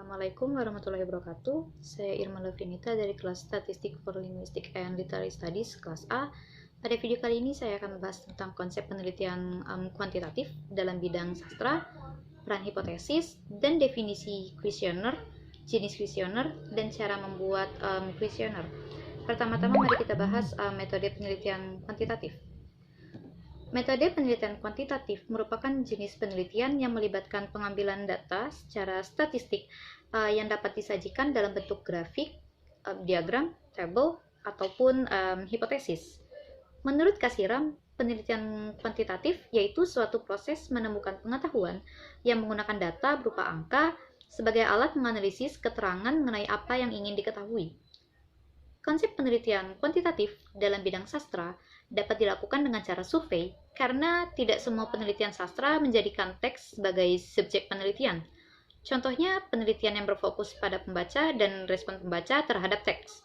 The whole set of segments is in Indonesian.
Assalamualaikum warahmatullahi wabarakatuh. Saya Irma Levinita dari kelas Statistik for Linguistic and Literary Studies kelas A. Pada video kali ini saya akan membahas tentang konsep penelitian kuantitatif dalam bidang sastra, peran hipotesis, dan definisi kuesioner, jenis kuesioner, dan cara membuat kuesioner. Pertama-tama mari kita bahas metode penelitian kuantitatif. Metode penelitian kuantitatif merupakan jenis penelitian yang melibatkan pengambilan data secara statistik yang dapat disajikan dalam bentuk grafik, diagram, tabel, ataupun hipotesis. Menurut Kasiram, penelitian kuantitatif yaitu suatu proses menemukan pengetahuan yang menggunakan data berupa angka sebagai alat menganalisis keterangan mengenai apa yang ingin diketahui. Konsep penelitian kuantitatif dalam bidang sastra dapat dilakukan dengan cara survei karena tidak semua penelitian sastra menjadikan teks sebagai subjek penelitian. Contohnya, penelitian yang berfokus pada pembaca dan respon pembaca terhadap teks.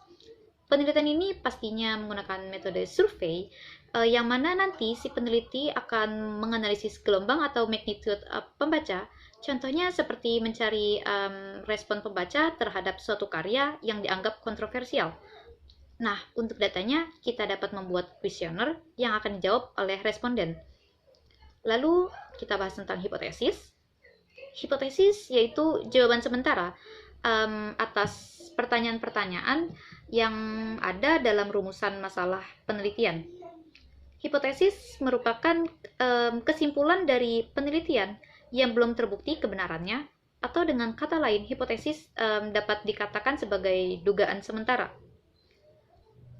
Penelitian ini pastinya menggunakan metode survei yang mana nanti si peneliti akan menganalisis gelombang atau magnitude pembaca. Contohnya seperti mencari respon pembaca terhadap suatu karya yang dianggap kontroversial. Nah, untuk datanya, kita dapat membuat kuesioner yang akan dijawab oleh responden. Lalu, kita bahas tentang hipotesis. Hipotesis yaitu jawaban sementara atas pertanyaan-pertanyaan yang ada dalam rumusan masalah penelitian. Hipotesis merupakan kesimpulan dari penelitian yang belum terbukti kebenarannya, atau dengan kata lain, hipotesis dapat dikatakan sebagai dugaan sementara.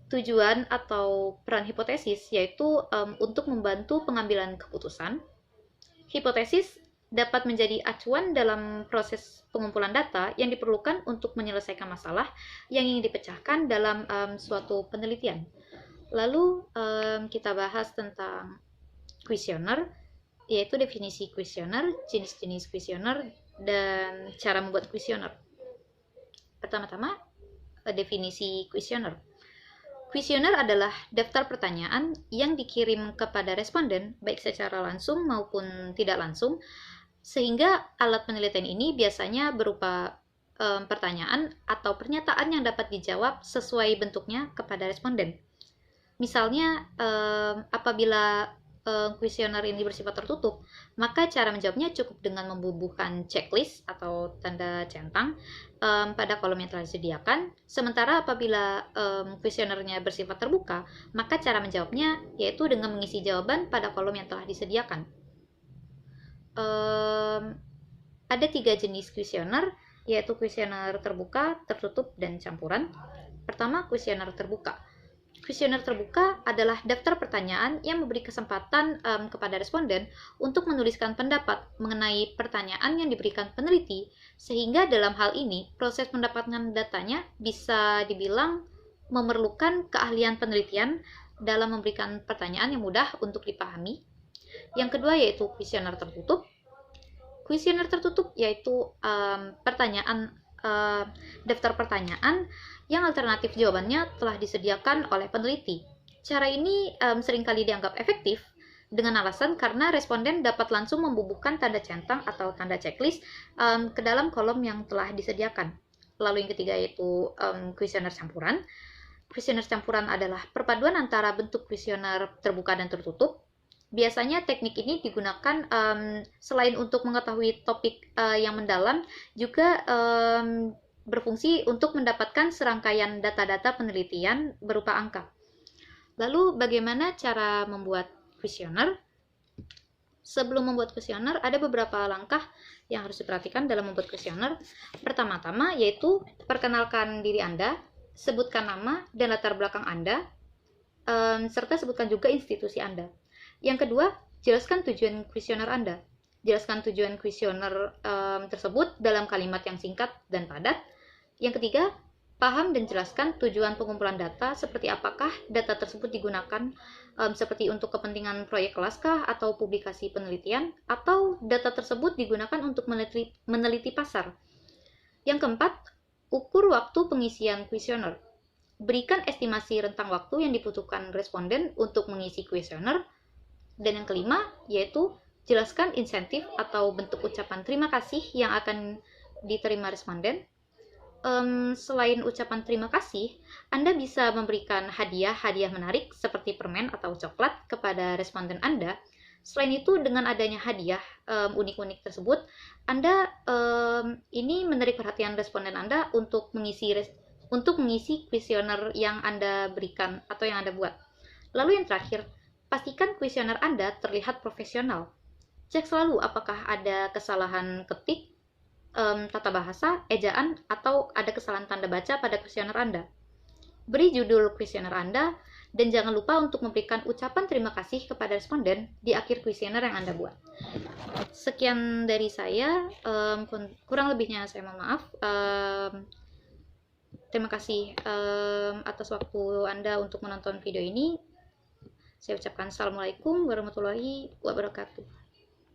Tujuan atau peran hipotesis yaitu untuk membantu pengambilan keputusan. Hipotesis dapat menjadi acuan dalam proses pengumpulan data yang diperlukan untuk menyelesaikan masalah yang ingin dipecahkan dalam suatu penelitian. Lalu kita bahas tentang kuesioner, yaitu definisi kuesioner, jenis-jenis kuesioner, dan cara membuat kuesioner. Pertama-tama, definisi kuesioner. Kuesioner adalah daftar pertanyaan yang dikirim kepada responden, baik secara langsung maupun tidak langsung, sehingga alat penelitian ini biasanya berupa pertanyaan atau pernyataan yang dapat dijawab sesuai bentuknya kepada responden. Misalnya, apabila kuesioner ini bersifat tertutup, maka cara menjawabnya cukup dengan membubuhkan checklist atau tanda centang pada kolom yang telah disediakan. Sementara apabila kuesionernya bersifat terbuka, maka cara menjawabnya yaitu dengan mengisi jawaban pada kolom yang telah disediakan. Ada 3 jenis kuesioner, yaitu kuesioner terbuka, tertutup, dan campuran. Pertama, kuesioner terbuka. Kuesioner terbuka adalah daftar pertanyaan yang memberi kesempatan kepada responden untuk menuliskan pendapat mengenai pertanyaan yang diberikan peneliti, sehingga dalam hal ini proses mendapatkan datanya bisa dibilang memerlukan keahlian penelitian dalam memberikan pertanyaan yang mudah untuk dipahami. Yang kedua yaitu kuesioner tertutup. Kuesioner tertutup yaitu daftar pertanyaan yang alternatif jawabannya telah disediakan oleh peneliti. Cara ini seringkali dianggap efektif dengan alasan karena responden dapat langsung membubuhkan tanda centang atau tanda checklist ke dalam kolom yang telah disediakan. Lalu yang ketiga yaitu kuesioner campuran. Kuesioner campuran adalah perpaduan antara bentuk kuesioner terbuka dan tertutup. Biasanya teknik ini digunakan selain untuk mengetahui topik yang mendalam, juga berfungsi untuk mendapatkan serangkaian data-data penelitian berupa angka. Lalu bagaimana cara membuat kuesioner? Sebelum membuat kuesioner, ada beberapa langkah yang harus diperhatikan dalam membuat kuesioner. Pertama-tama yaitu perkenalkan diri Anda, sebutkan nama dan latar belakang Anda, serta sebutkan juga institusi Anda. Yang kedua, jelaskan tujuan kuesioner Anda. Jelaskan tujuan kuesioner tersebut dalam kalimat yang singkat dan padat. Yang ketiga, paham dan jelaskan tujuan pengumpulan data, seperti apakah data tersebut digunakan seperti untuk kepentingan proyek kelas kah, atau publikasi penelitian, atau data tersebut digunakan untuk meneliti pasar. Yang keempat, ukur waktu pengisian kuesioner. Berikan estimasi rentang waktu yang dibutuhkan responden untuk mengisi kuesioner. Dan yang kelima, yaitu jelaskan insentif atau bentuk ucapan terima kasih yang akan diterima responden, selain ucapan terima kasih, Anda bisa memberikan hadiah menarik seperti permen atau coklat kepada responden Anda. Selain itu, dengan adanya hadiah unik-unik tersebut, Anda ini menarik perhatian responden Anda untuk mengisi kuesioner yang Anda berikan atau yang Anda buat. Lalu yang terakhir, pastikan kuesioner Anda terlihat profesional. Cek selalu apakah ada kesalahan ketik, tata bahasa, ejaan, atau ada kesalahan tanda baca pada kuesioner Anda. Beri judul kuesioner Anda, dan jangan lupa untuk memberikan ucapan terima kasih kepada responden di akhir kuesioner yang Anda buat. Sekian dari saya, kurang lebihnya saya mohon maaf. Terima kasih atas waktu Anda untuk menonton video ini. Saya ucapkan Assalamualaikum warahmatullahi wabarakatuh.